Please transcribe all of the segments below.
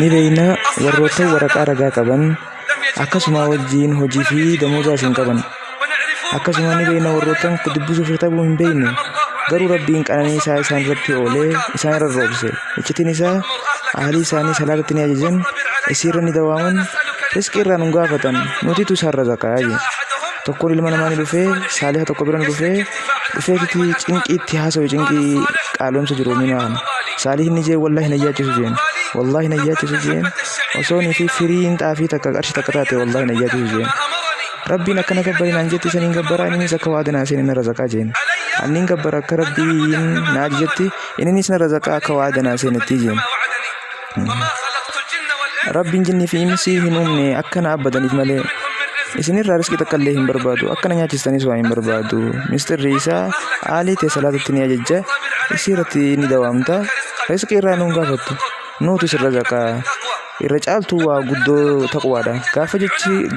Ni beeyna warroota waraqaa ragaa qaban akkasuma wajjin hojii fi damoozaas hin qaban. Akkasuma ni beeyna warroottan dubbisuuf tabuu hin beeyne garuu rabbiin qananii isaa isaan irratti oolee isaan irra roobse. Iccitiin isaa ahli isaanii salaatatti ni ajajan isiirra ni dawaaman riskii irraa nu gaafatan nutitu isaan razaqaa jee. Tokko ilma namaa ni dhufee saaliha tokko bira ni dhufeetiti cinqiitti haasa'u cinqii qaaloomsa jiru minaan saalihin ni jee wallahi na yaachisu jeen wallahi na yaachisu jeen osoo ni fi firiin xaafii takka qarshi takka taate wallahi na yaachisu jeen. Rabbiin akkana gabbarinaan jetti isaniin gabbaraa innis akka waadanaa seen inni razaqaa jeen. Anniin gabbara akka rabbiin naa jetti innis na razaqaa akka waadanaa seen itti jeen. Rabbiin jinnii fi insi hin uumne akkana abbadaniif malee isinirraa riskii takka illee hin barbaadu akkana nyaachistanis waa hin barbaadu. Mistirri isaa aalii ta'e salaatatti ni ajajja isiirratti ni dawaamta riskii irraa nuun gaafattu nuutu isin razaqaa. Irra caaltu waa guddoo taqwaadha.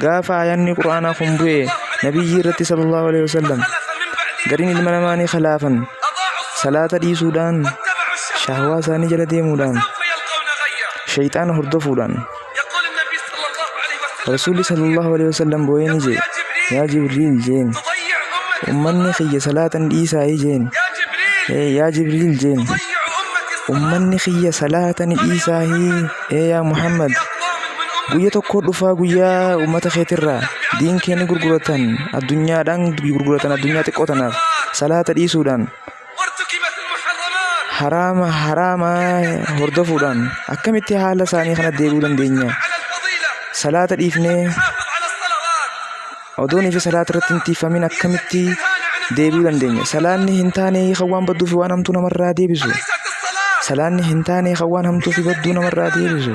Gaafa ayaanni quraanaa kun bu'e nabiyyi irratti sallallahu alaihi wasallam gariin ilma namaa ni khilaafan salaata dhiisuudhaan shahwaa isaanii jala deemuudhaan shayxaana hordofuudhaan rasuulli sallallahu alaihi wasallam boo'ee ni jee yaa jibriil jeen ummanni kiyya salaatan dhiisaa jeen yaa jibriil jeen ummanni kiyya salaatan dhiisaa yaa Muhammad guyya tokko dhufaa guyyaa ummata keetirraa diin kee ni gurguratan addunyaadhaan gurguratan addunyaa xiqqoo tanaaf salaata dhiisuudhaan haraama hordofuudhaan akkamitti haala isaanii kana deebi'uu dandeenya? Salaata dhiifnee odoonii fi salaata irratti hin tiifamin akkamitti deebi'uu dandeenya? Salaanni hin taane kan waan badduu fi waan hamtuu namarraa deebisu. Salaanni hin taane kan waan hamtuu fi badduu namarraa deebisu.